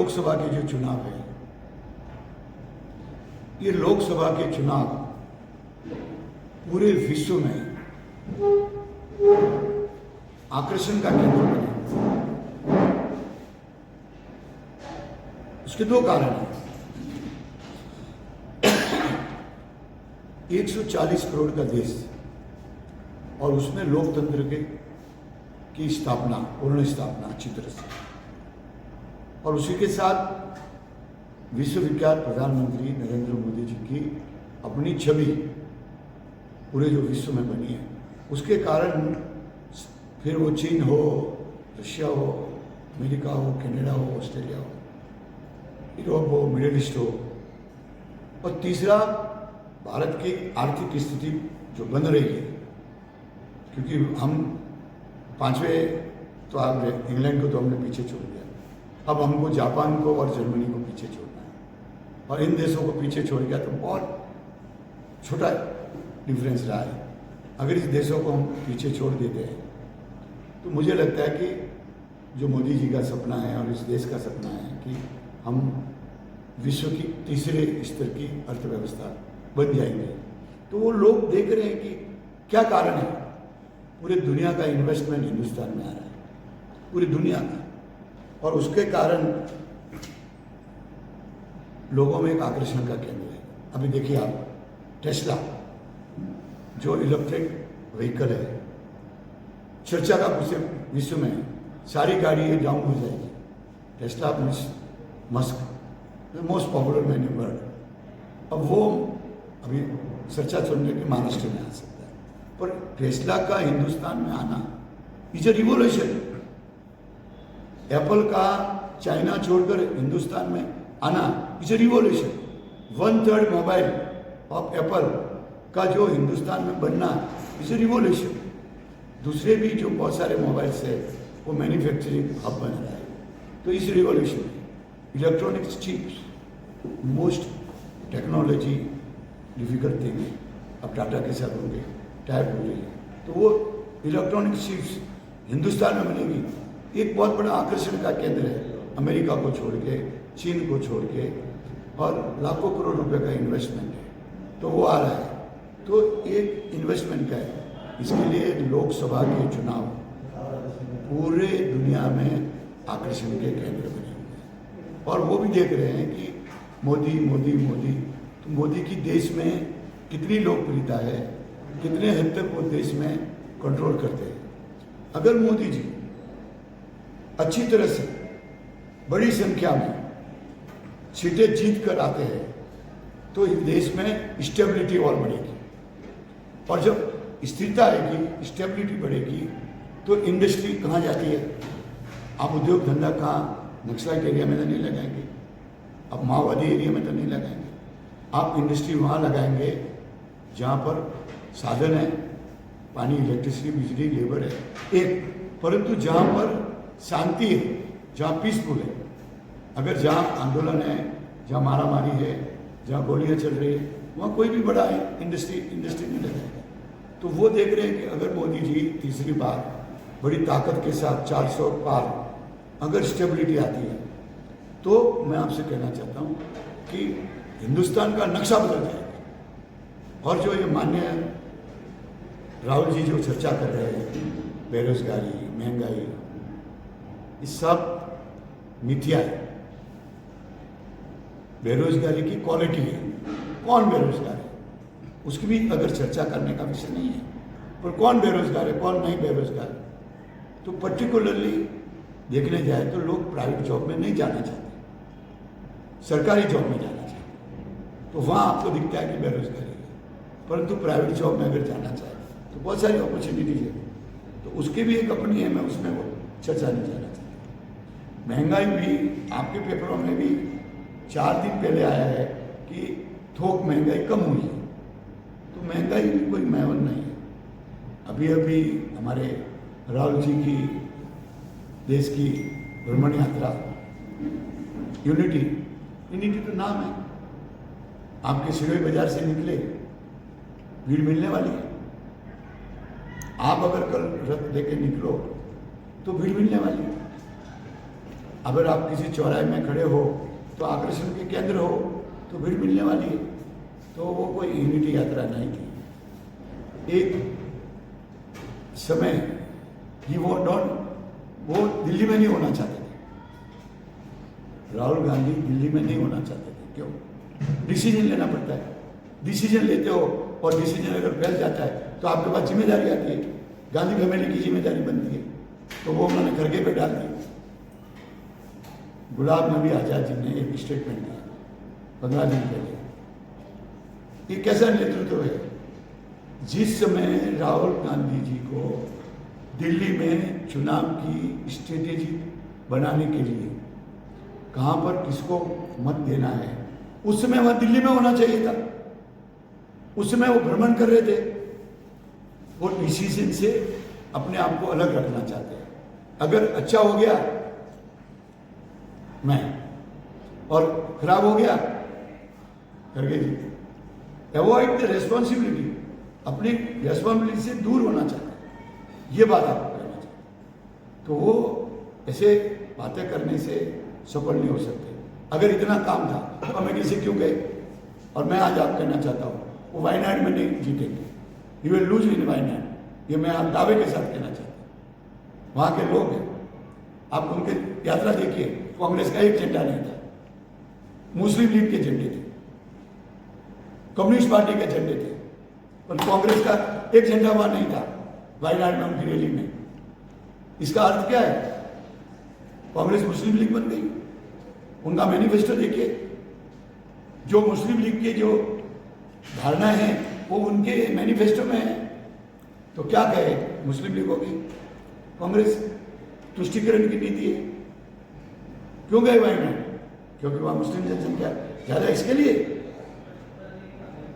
लोकसभा के जो चुनाव है, ये लोकसभा के चुनाव पूरे विश्व में आकर्षण का केंद्र बने। उसके दो कारण हैं। 140 करोड़ का देश और उसमें लोकतंत्र की स्थापना, पूर्ण स्थापना अच्छी तरह से, और उसी के साथ विश्वविख्यात प्रधानमंत्री नरेंद्र मोदी जी की अपनी छवि पूरे जो विश्व में बनी है, उसके कारण फिर वो चीन हो, रशिया हो, अमेरिका हो, कनाडा हो, ऑस्ट्रेलिया हो, यूरोप हो, मिडिल ईस्ट हो, और तीसरा भारत की आर्थिक स्थिति जो बन रही है, क्योंकि हम पांचवें तो आप इंग्लैंड को तो हमने पीछे छोड़ दिया, अब हमको जापान को और जर्मनी को पीछे छोड़ना है, और इन देशों को पीछे छोड़ गया तो बहुत छोटा डिफरेंस रहा है। अगर इस देशों को हम पीछे छोड़ देते हैं तो मुझे लगता है कि जो मोदी जी का सपना है और इस देश का सपना है कि हम विश्व की तीसरे स्तर की अर्थव्यवस्था बन जाएंगे, तो वो लोग देख रहे हैं कि क्या कारण है। पूरे दुनिया का इन्वेस्टमेंट हिंदुस्तान में आ रहा है, पूरी दुनिया का, और उसके कारण लोगों में एक आकर्षण का केंद्र है। अभी देखिए आप, टेस्ला जो इलेक्ट्रिक व्हीकल है, चर्चा का विश्व में सारी गाड़ी ये डाउन हो जाएगी। Tesla Musk most popular man in world, अब वो अभी चर्चा चलने की महाराष्ट्र में आ सकता है, पर टेस्ला का हिंदुस्तान में आना इज अ रिवोल्यूशन। एप्पल का चाइना छोड़कर हिंदुस्तान में आना is a revolution. 1/3 mobile of Apple का जो हिंदुस्तान में बनना इज अ रिवोल्यूशन। दूसरे भी जो बहुत सारे मोबाइल्स है वो मैन्युफैक्चरिंग हब बन रहा है। तो इस रिवोल्यूशन में electronics chips most technology difficult thing है। अब टाटा के साथ होंगे, टाइप हो रही है, तो वो इलेक्ट्रॉनिक चिप्स हिंदुस्तान में बनेगी। एक बहुत बड़ा आकर्षण का केंद्र है, अमेरिका को छोड़ के, चीन को छोड़ के, और लाखों करोड़ रुपए का इन्वेस्टमेंट है, तो वो आ रहा है। तो एक इन्वेस्टमेंट का है, इसके लिए लोकसभा के चुनाव पूरे दुनिया में आकर्षण के केंद्र बने हुए हैं, और वो भी देख रहे हैं कि मोदी मोदी मोदी, तो मोदी की देश में कितनी लोकप्रियता है, कितने हद तक वो देश में कंट्रोल करते हैं। अगर मोदी जी अच्छी तरह से बड़ी संख्या में सीटें जीत कर आते हैं तो इस देश में स्टेबिलिटी और बढ़ेगी, और जब स्थिरता आएगी, स्टेबिलिटी बढ़ेगी, तो इंडस्ट्री कहाँ जाती है? आप उद्योग धंधा कहाँ? नक्सलाइट एरिया में तो नहीं लगाएंगे, आप माओवादी एरिया में तो नहीं लगाएंगे, आप इंडस्ट्री वहाँ लगाएंगे जहाँ पर साधन है, पानी, इलेक्ट्रिसिटी, बिजली, लेबर है एक, परंतु जहाँ पर शांति है, जहाँ पीसफुल है। अगर जहाँ आंदोलन है, जहाँ मारामारी है, जहाँ गोलियाँ चल रही है, वहाँ कोई भी बड़ा इंडस्ट्री नहीं लगाएगा। तो वो देख रहे हैं कि अगर मोदी जी तीसरी बार बड़ी ताकत के साथ 400 पार अगर स्टेबिलिटी आती है, तो मैं आपसे कहना चाहता हूँ कि हिंदुस्तान का नक्शा बदल जाएगा। और जो ये माननीय राहुल जी जो चर्चा कर रहे हैं, बेरोजगारी, महंगाई, ये सब मिथ्या है। बेरोजगारी की क्वालिटी है, कौन बेरोजगार है उसकी भी अगर चर्चा करने का विषय नहीं है, पर कौन बेरोजगार है, कौन नहीं बेरोजगार है। तो पर्टिकुलरली देखने जाए तो लोग प्राइवेट जॉब में नहीं जाना चाहते, सरकारी जॉब में जाना चाहते, तो वहाँ आपको दिखता है कि बेरोजगारी है। परंतु प्राइवेट जॉब में अगर जाना चाहे तो बहुत सारी अपॉर्चुनिटीज है, तो उसकी भी एक अपनी है, मैं उसमें वो चर्चा नहीं जाना चाहता। महंगाई भी आपके पेपरों में भी 4 दिन पहले आया है कि थोक महंगाई कम हुई है, तो महंगाई भी कोई मैवन नहीं है। अभी अभी हमारे राहुल जी की देश की भ्रमण यात्रा, यूनिटी तो नाम है, आपके सिरोही बाजार से निकले, भीड़ मिलने वाली है। आप अगर कल रथ लेके निकलो तो भीड़ मिलने वाली है। अगर आप किसी चौराहे में खड़े हो तो आकर्षण के केंद्र हो तो भीड़ मिलने वाली है। तो वो कोई यूनिटी यात्रा नहीं थी। एक समय ही वो दिल्ली में नहीं होना चाहते थे। राहुल गांधी दिल्ली में नहीं होना चाहते थे। क्यों? डिसीजन लेना पड़ता है। डिसीजन लेते हो और डिसीजन अगर फैल जाता है तो आपके पास जिम्मेदारी आती है। गांधी फैमिली की जिम्मेदारी बनती है। तो वो उन्होंने खड़गे पे डाल दी। गुलाम नबी आजाद जी ने एक स्टेटमेंट दिया 15 दिन पहले। ये कैसा नेतृत्व है? जिस समय राहुल गांधी जी को दिल्ली में चुनाव की स्ट्रेटेजी बनाने के लिए कहां पर किसको मत देना है, उस समय वह दिल्ली में होना चाहिए था। उस समय वो भ्रमण कर रहे थे। वो डिसीजन से अपने आप को अलग रखना चाहते हैं। अगर अच्छा हो गया मैं, और खराब हो गया खड़गे जी। अवॉइड द रेस्पॉन्सिबिलिटी, अपनी रेस्पॉन्सिबिलिटी से दूर होना चाहते हैं। ये बात आपको कहना चाहिए। तो वो ऐसे बातें करने से सफल नहीं हो सकते। अगर इतना काम था तो अमेरिका से क्यों गए? और मैं आज आप कहना चाहता हूँ वो वायनाड में नहीं जीतेंगे। You will lose in Wayanad. ये मैं आप दावे के साथ कहना चाहता हूँ। वहाँ के लोग हैं, आप उनके यात्रा देखिए, कांग्रेस का एक झंडा नहीं था, मुस्लिम लीग के झंडे थे, कम्युनिस्ट पार्टी के झंडे थे, पर कांग्रेस का एक झंडा वहां नहीं था वायनाड में उनकी रैली में। इसका अर्थ क्या है? कांग्रेस मुस्लिम लीग बन गई। उनका मैनिफेस्टो देखिए, जो मुस्लिम लीग के जो धारणा है वो उनके मैनिफेस्टो में है। तो क्या कहे मुस्लिम लीग होगी? कांग्रेस तुष्टिकरण की नीति है। क्यों गए वायनाड? क्योंकि वहां मुस्लिम जनसंख्या ज्यादा। इसके लिए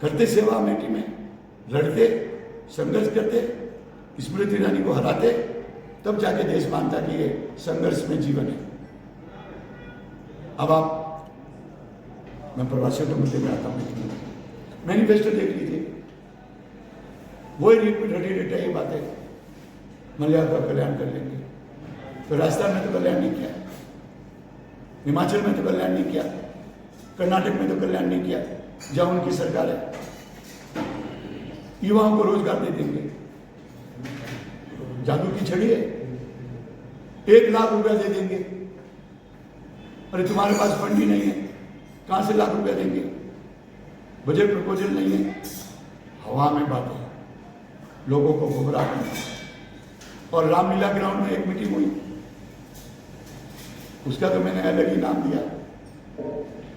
करते सेवा अमेठी में, लड़ते, संघर्ष करते, स्मृति ईरानी को हराते, तब जाके देश मानता कि ये संघर्ष में जीवन है। अब आप, मैं प्रवासियों के मुद्दे में आता हूं, मैनिफेस्टो देख लीजिए, वही रिपीट रटी ये बातें, मलयालम का कल्याण कर लेंगे। तो राजस्थान में तो कल्याण नहीं किया, हिमाचल में तो कल्याण नहीं किया, कर्नाटक में तो कल्याण नहीं किया जहां उनकी सरकार है। युवाओं को रोजगार दे देंगे, जादू की छड़ी है, 1 लाख रुपया दे देंगे। अरे तुम्हारे पास फंड ही नहीं है, कहां से लाख रुपया देंगे? बजट प्रपोजल नहीं है, हवा में बातें, लोगों को गुमराह करना। और रामलीला ग्राउंड में एक मीटिंग हुई, उसका तो मैंने अलग ही नाम दिया।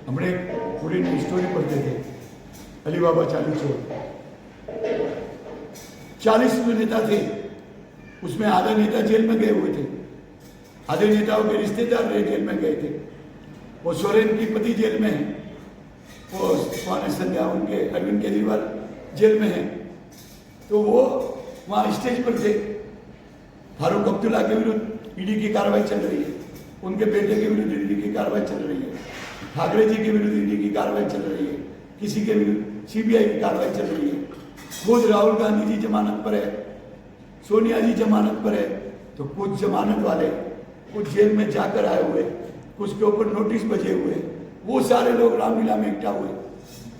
हमने पूरी स्टोरी पढ़ते थे, अली बाबा चालीस चोर, 40 नेता थे, उसमें आधा नेता जेल में गए हुए थे, आधे नेताओं के रिश्तेदार रहे जेल में गए थे। वो सोरेन की पति जेल में है, वो कौन संध्या उनके अरविंद केजरीवाल जेल में है। तो वो वहाँ स्टेज पर थे। फारूक अब्दुल्ला के विरुद्ध ईडी की कार्रवाई चल रही है, उनके बेटे के विरुद्ध ईडी की कार्रवाई चल रही है, ठाकरे जी के विरुद्ध ईडी की कार्रवाई चल रही है, किसी के विरुद्ध सीबीआई की कार्रवाई चल रही है। खुद राहुल गांधी जी जमानत पर है, सोनिया जी जमानत पर है। तो कुछ जमानत वाले, कुछ जेल में जाकर आए हुए, कुछ के ऊपर नोटिस बजे हुए, वो सारे लोग रामलीला में इकट्ठा हुए।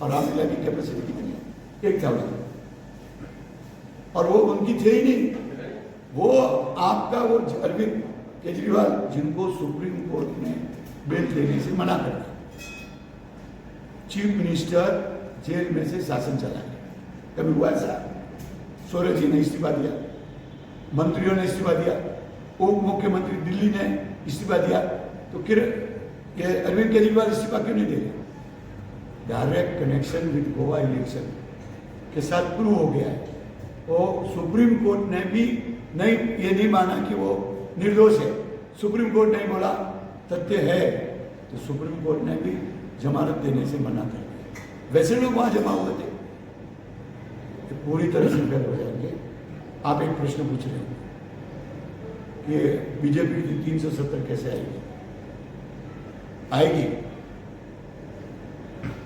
और रामलीला की कैपेसिटी कितनी है? 1000। और वो उनकी थे ही नहीं, वो आपका वो अरविंद केजरीवाल, जिनको सुप्रीम कोर्ट ने बेल देने से मना कर दिया, चीफ मिनिस्टर जेल में से शासन चलाए। कभी हुआ ऐसा? सोरेन जी ने इस्तीफा दिया, मंत्रियों ने इस्तीफा दिया, उप मुख्यमंत्री दिल्ली ने इस्तीफा दिया। तो फिर ये अरविंद केजरीवाल इस्तीफा क्यों नहीं दे रहे? Direct connection with Goa election के साथ प्रूव हो गया है। वो सुप्रीम कोर्ट ने भी नहीं, ये नहीं माना कि वो निर्दोष है। सुप्रीम कोर्ट ने बोला तथ्य है, तो सुप्रीम कोर्ट ने भी जमानत देने से मना कर दिया। वैसे लोग वहां जमा हुए थे, तो पूरी तरह से फेल हो जाएंगे। आप एक प्रश्न पूछ रहे हैं कि बीजेपी की 370 कैसे आएगी? आएगी।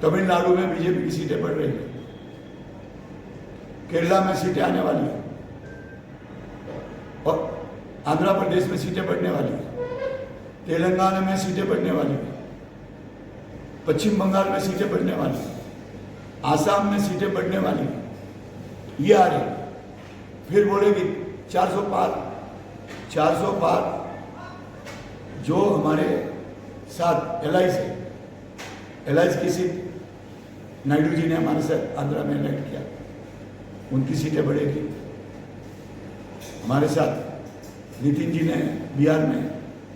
तमिलनाडु में बीजेपी की सीटें बढ़ रही है, केरला में सीटें आने वाली है, और आंध्र प्रदेश में सीटें बढ़ने वाली है। तेलंगाना में सीटें बढ़ने वाली हैं, पश्चिम बंगाल में सीटें बढ़ने वाली हैं, आसाम में सीटें बढ़ने वाली हैं, ये आ रही। फिर बोलेगी 400 पार, 400 पार। जो हमारे साथ एलाइज है, एलाइज की सीट नायडू जी ने हमारे साथ आंध्रा में इलेक्ट किया, उनकी सीटें बढ़ेगी। हमारे साथ नितिन जी ने बिहार में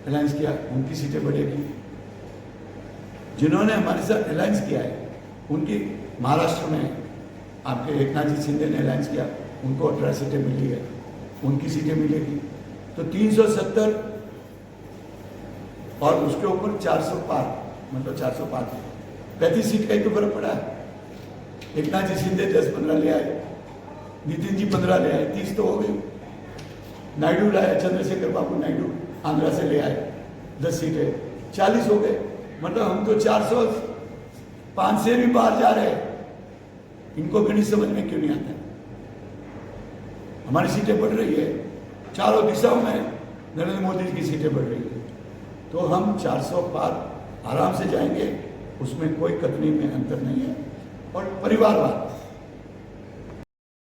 अलायंस किया, उनकी सीटें बढ़ेगी। जिन्होंने हमारे साथ अलायंस किया है उनकी महाराष्ट्र में आपके एकनाथ जी शिंदे ने अलायंस किया, उनको 18 सीटें मिली है, उनकी सीटें मिलेगी। तो 370 और उसके ऊपर 400 पार, मतलब 400 पार 35 सीट का ही तो फर्क पड़ा है। एकनाथ जी शिंदे 10-15 ले आए, नितिन जी 15 ले आए, 30 तो हो गई। नायडू लाए, चंद्रशेखर बाबू नायडू आंध्रा से ले आए 10 सीटें, 40 हो गए। मतलब हम तो 405 से भी बाहर जा रहे हैं। इनको गणित समझ में क्यों नहीं आता? हमारी सीटें बढ़ रही है, चारों दिशाओं में नरेंद्र मोदी जी की सीटें बढ़ रही है। तो हम 400 पार आराम से जाएंगे, उसमें कोई कतनी में अंतर नहीं है। और परिवारवाद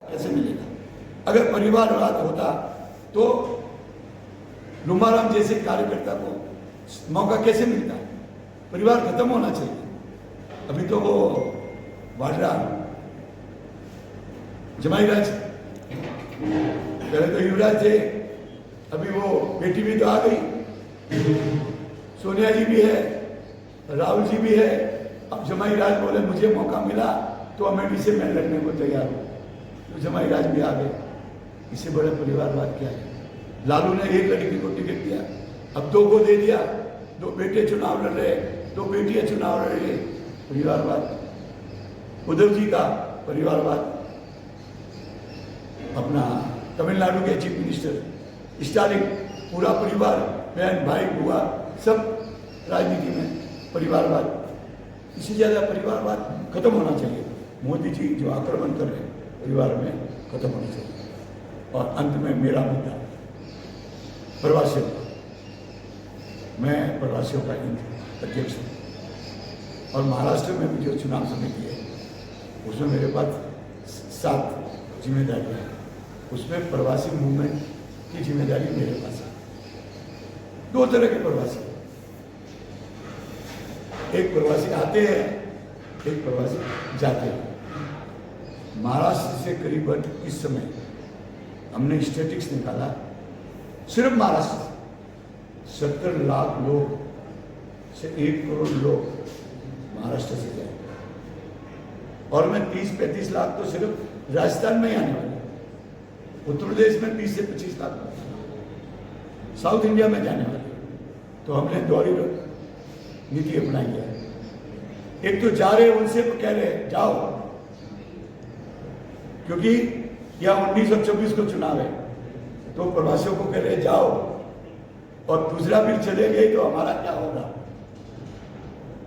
कैसे मिलेगा? अगर परिवारवाद होता तो लुम्बाराम जैसे कार्यकर्ता को मौका कैसे मिलता? परिवार खत्म होना चाहिए। अभी तो वो वाड्रा जमाई राज, पहले तो युवराज थे, अभी वो बेटी भी तो आ गई, सोनिया जी भी है, राहुल जी भी है। अब जमाई राज बोले मुझे मौका मिला तो अमेठी से मैं लड़ने को तैयार हूँ, तो जमाई राज भी आ गए। इससे बड़ा परिवारवाद क्या है? लालू ने एक लड़की को टिकट दिया, अब 2 को दे दिया, 2 बेटे चुनाव लड़ रहे, 2 बेटियां चुनाव लड़ रही, परिवारवाद। उद्धव जी का परिवारवाद, अपना तमिलनाडु के चीफ मिनिस्टर स्टालिन, पूरा परिवार, बहन भाई बुआ सब राजनीति में परिवारवाद। इससे ज़्यादा परिवारवाद खत्म होना चाहिए। मोदी जी जो आक्रमण कर रहे हैं परिवार में, खत्म होना चाहिए। और अंत में मेरा मुद्दा प्रवासियों का, मैं प्रवासियों का अध्यक्ष हूँ और महाराष्ट्र में भी जो चुनाव समिति है उसमें मेरे पास 7 जिम्मेदारियाँ हैं। उसमें प्रवासी मूवमेंट की जिम्मेदारी मेरे पास है। 2 तरह के प्रवासी, एक प्रवासी आते हैं, एक प्रवासी जाते हैं। महाराष्ट्र से करीबन इस समय हमने स्टैटिस्टिक्स निकाला, सिर्फ महाराष्ट्र 70 लाख लोग से 1 करोड़ लोग महाराष्ट्र से जाएंगे। और मैं 30-35 लाख तो सिर्फ राजस्थान में ही आने वाले, उत्तर प्रदेश में 20 से 25 लाख, साउथ इंडिया में जाने वाले। तो हमने दोहरी नीति अपनाई है। एक तो जा रहे उनसे कह रहे जाओ, क्योंकि यहाँ 19 और 24 को चुनाव है, तो प्रवासियों को कह रहे जाओ। और दूसरा फिर चले गए तो हमारा क्या होगा?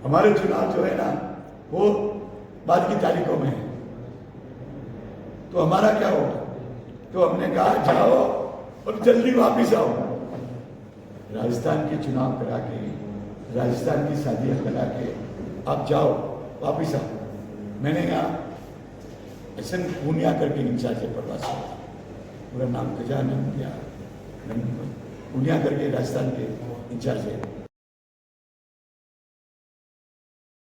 हमारे चुनाव जो है ना वो बाद की तारीखों में है, तो हमारा क्या होगा? तो हमने कहा जाओ और जल्दी वापिस आओ। राजस्थान के चुनाव करा के, राजस्थान की शादियां करा के आप जाओ, वापिस आओ। मैंने यहाँ एस एन पूनिया करके इंचार्ज है प्रवासी, पूरा नाम गजानन या पूनिया करके राजस्थान के इंचार्ज है।